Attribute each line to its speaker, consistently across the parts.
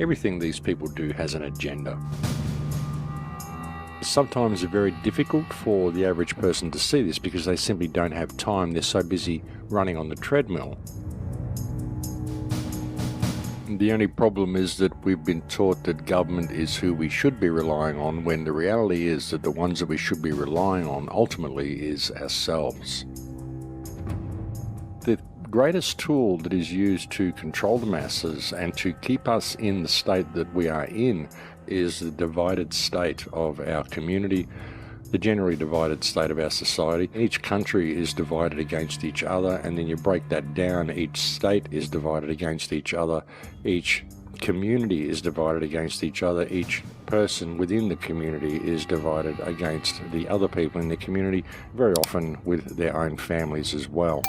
Speaker 1: Everything these people do has an agenda. Sometimes it's very difficult for the average person to see this because they simply don't have time. They're so busy running on the treadmill. The only problem is that we've been taught that government is who we should be relying on, when the reality is that the ones that we should be relying on ultimately is ourselves. The greatest tool that is used to control the masses and to keep us in the state that we are in is the divided state of our community, the generally divided state of our society. Each country is divided against each other, and then you break that down. Each state is divided against each other. Each community is divided against each other. Each person within the community is divided against the other people in the community, very often with their own families as well.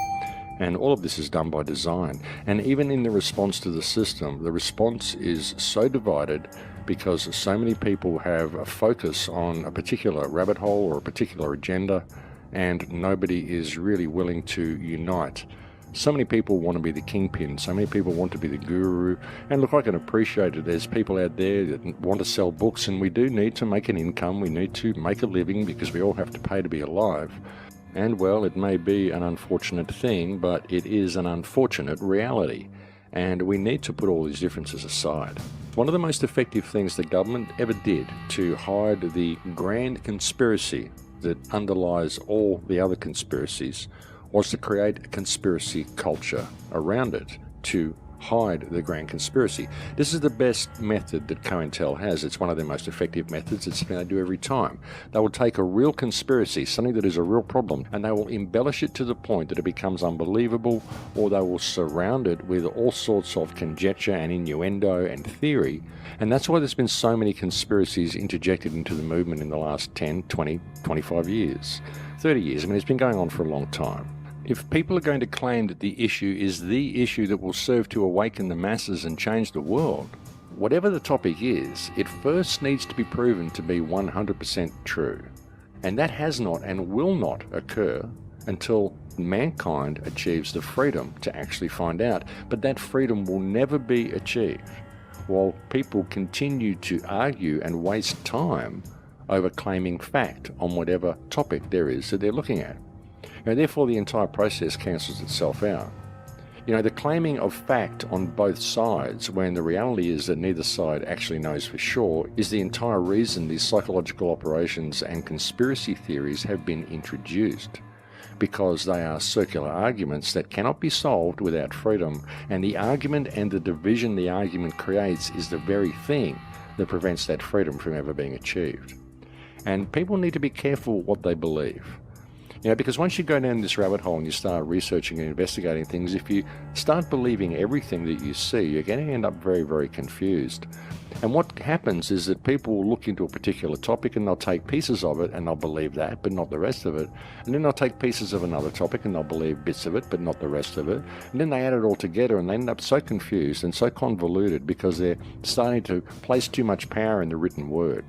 Speaker 1: And all of this is done by design. And even in the response to the system, the response is so divided because so many people have a focus on a particular rabbit hole or a particular agenda, and nobody is really willing to unite. So many people want to be the kingpin, so many people want to be the guru, and look, I can appreciate it. There's people out there that want to sell books, and we do need to make an income, we need to make a living because we all have to pay to be alive. And well, it may be an unfortunate thing, but it is an unfortunate reality, and we need to put all these differences aside. One of the most effective things the government ever did to hide the grand conspiracy that underlies all the other conspiracies was to create a conspiracy culture around it to hide the grand conspiracy. This is the best method that COINTEL has. It's one of their most effective methods. It's something they do every time. They will take a real conspiracy, something that is a real problem, and they will embellish it to the point that it becomes unbelievable, or they will surround it with all sorts of conjecture and innuendo and theory. And that's why there's been so many conspiracies interjected into the movement in the last 10, 20, 25 years, 30 years. I mean, it's been going on for a long time. If people are going to claim that the issue is the issue that will serve to awaken the masses and change the world, whatever the topic is, it first needs to be proven to be 100% true. And that has not and will not occur until mankind achieves the freedom to actually find out. But that freedom will never be achieved while people continue to argue and waste time over claiming fact on whatever topic there is that they're looking at. And therefore the entire process cancels itself out. You know, the claiming of fact on both sides, when the reality is that neither side actually knows for sure, is the entire reason these psychological operations and conspiracy theories have been introduced. Because they are circular arguments that cannot be solved without freedom, and the argument and the division the argument creates is the very thing that prevents that freedom from ever being achieved. And people need to be careful what they believe. You know, because once you go down this rabbit hole and you start researching and investigating things, if you start believing everything that you see, you're going to end up very, very confused. And what happens is that people will look into a particular topic and they'll take pieces of it and they'll believe that, but not the rest of it. And then they'll take pieces of another topic and they'll believe bits of it, but not the rest of it. And then they add it all together and they end up so confused and so convoluted because they're starting to place too much power in the written word.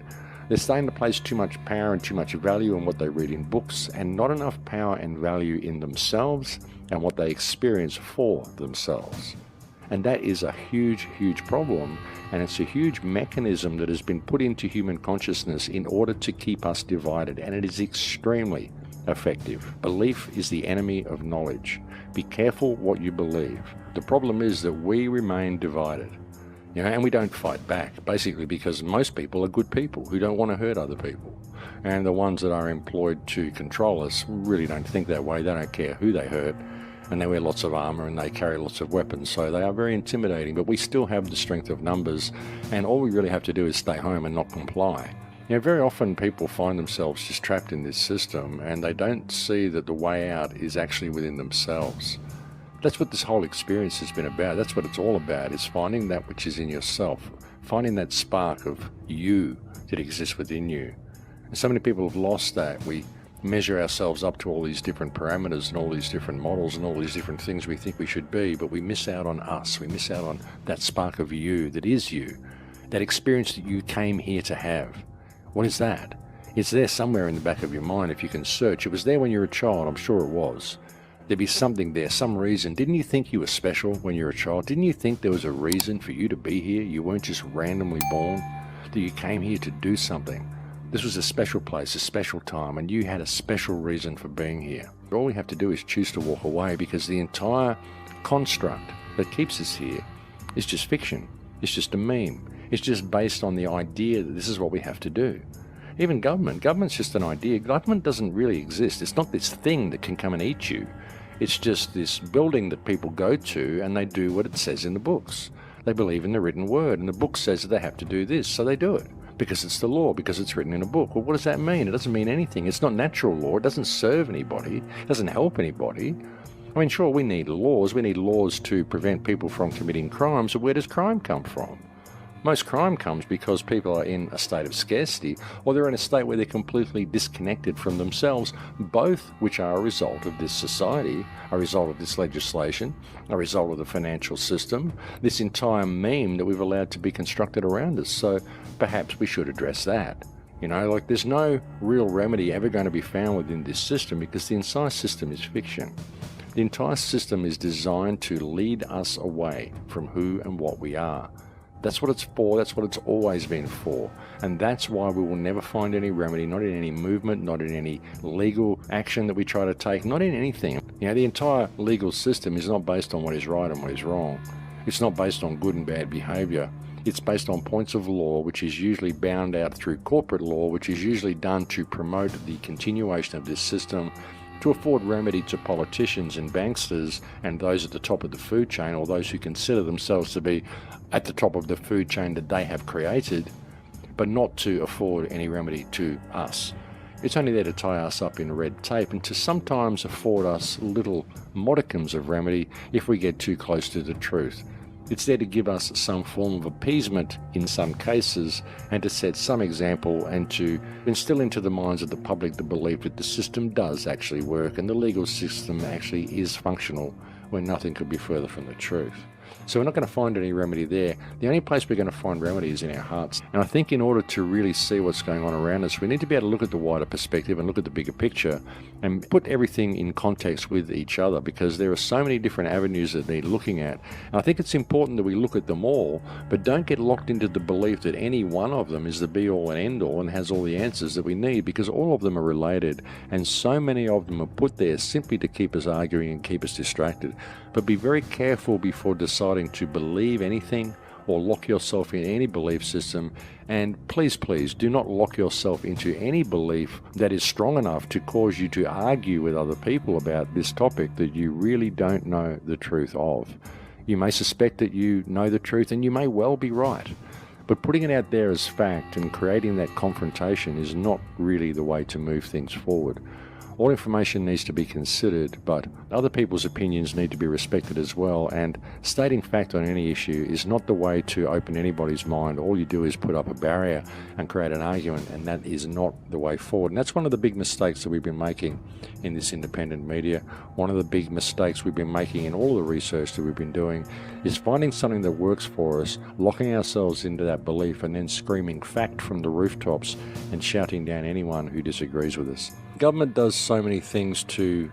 Speaker 1: They're starting to place too much power and too much value in what they read in books, and not enough power and value in themselves and what they experience for themselves. And that is a huge, huge problem, and it's a huge mechanism that has been put into human consciousness in order to keep us divided, and it is extremely effective. Belief is the enemy of knowledge. Be careful what you believe. The problem is that we remain divided. You know, and we don't fight back, basically because most people are good people who don't want to hurt other people. And the ones that are employed to control us really don't think that way. They don't care who they hurt, and they wear lots of armor and they carry lots of weapons, so they are very intimidating. But we still have the strength of numbers, and all we really have to do is stay home and not comply. You know, very often people find themselves just trapped in this system, and they don't see that the way out is actually within themselves. That's what this whole experience has been about. That's what it's all about, is finding that which is in yourself, finding that spark of you that exists within you. And so many people have lost that. We measure ourselves up to all these different parameters and all these different models and all these different things we think we should be, but we miss out on us. We miss out on that spark of you that is you, that experience that you came here to have. What is that? It's there somewhere in the back of your mind if you can search. It was there when you were a child, I'm sure it was. There'd be something there, some reason. Didn't you think you were special when you were a child? Didn't you think there was a reason for you to be here? You weren't just randomly born, that you came here to do something. This was a special place, a special time, and you had a special reason for being here. All we have to do is choose to walk away, because the entire construct that keeps us here is just fiction. It's just a meme. It's just based on the idea that this is what we have to do. Even government's just an idea. Government doesn't really exist. It's not this thing that can come and eat you. It's just this building that people go to and they do what it says in the books. They believe in the written word, and the book says that they have to do this, so they do it. Because it's the law, because it's written in a book. Well, what does that mean? It doesn't mean anything. It's not natural law. It doesn't serve anybody. It doesn't help anybody. I mean, sure, we need laws. We need laws to prevent people from committing crimes, but where does crime come from? Most crime comes because people are in a state of scarcity, or they're in a state where they're completely disconnected from themselves, both which are a result of this society, a result of this legislation, a result of the financial system, this entire meme that we've allowed to be constructed around us. So perhaps we should address that. You know, like, there's no real remedy ever going to be found within this system, because the entire system is fiction. The entire system is designed to lead us away from who and what we are. That's what it's for. That's what it's always been for. And that's why we will never find any remedy, not in any movement, not in any legal action that we try to take, not in anything. You know, the entire legal system is not based on what is right and what is wrong. It's not based on good and bad behavior. It's based on points of law, which is usually bound out through corporate law, which is usually done to promote the continuation of this system, to afford remedy to politicians and banksters and those at the top of the food chain, or those who consider themselves to be at the top of the food chain that they have created, but not to afford any remedy to us. It's only there to tie us up in red tape and to sometimes afford us little modicums of remedy if we get too close to the truth. It's there to give us some form of appeasement in some cases, and to set some example, and to instill into the minds of the public the belief that the system does actually work and the legal system actually is functional, when nothing could be further from the truth. So we're not going to find any remedy there. The only place we're going to find remedy is in our hearts. And I think in order to really see what's going on around us, we need to be able to look at the wider perspective and look at the bigger picture and put everything in context with each other, because there are so many different avenues that need looking at. And I think it's important that we look at them all, but don't get locked into the belief that any one of them is the be-all and end-all and has all the answers that we need, because all of them are related, and so many of them are put there simply to keep us arguing and keep us distracted. But be very careful before deciding to believe anything or lock yourself in any belief system. And please, please do not lock yourself into any belief that is strong enough to cause you to argue with other people about this topic that you really don't know the truth of. You may suspect that you know the truth, and you may well be right. But putting it out there as fact and creating that confrontation is not really the way to move things forward. All information needs to be considered, but other people's opinions need to be respected as well, and stating fact on any issue is not the way to open anybody's mind. All you do is put up a barrier and create an argument, and that is not the way forward. And that's one of the big mistakes that we've been making in this independent media. One of the big mistakes we've been making in all the research that we've been doing is finding something that works for us, locking ourselves into that belief, and then screaming fact from the rooftops and shouting down anyone who disagrees with us. Government does so many things to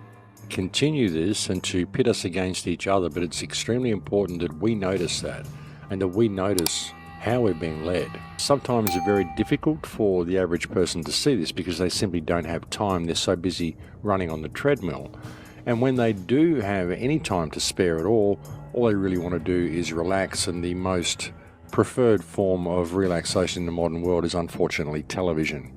Speaker 1: continue this and to pit us against each other, but it's extremely important that we notice that, and that we notice how we're being led. Sometimes it's very difficult for the average person to see this because they simply don't have time. They're so busy running on the treadmill. And when they do have any time to spare at all they really want to do is relax, and the most preferred form of relaxation in the modern world is unfortunately television.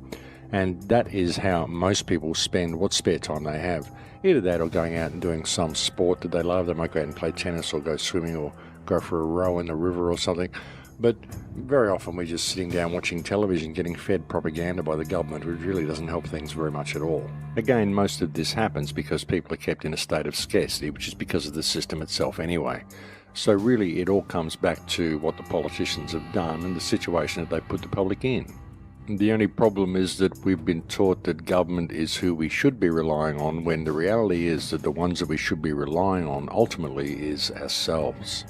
Speaker 1: And that is how most people spend what spare time they have. Either that or going out and doing some sport that they love. They might go out and play tennis or go swimming or go for a row in the river or something. But very often we're just sitting down watching television, getting fed propaganda by the government, which really doesn't help things very much at all. Again, most of this happens because people are kept in a state of scarcity, which is because of the system itself anyway. So really it all comes back to what the politicians have done and the situation that they put the public in. The only problem is that we've been taught that government is who we should be relying on, when the reality is that the ones that we should be relying on ultimately is ourselves.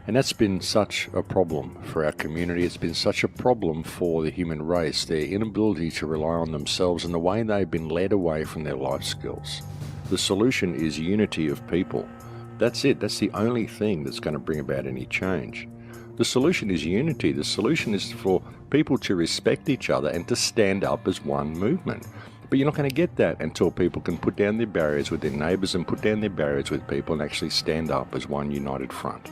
Speaker 1: And that's been such a problem for our community. It's been such a problem for the human race, their inability to rely on themselves and the way they've been led away from their life skills. The solution is unity of people. That's it. That's the only thing that's going to bring about any change. The solution is unity. The solution is for people to respect each other and to stand up as one movement. But you're not going to get that until people can put down their barriers with their neighbours and put down their barriers with people and actually stand up as one united front.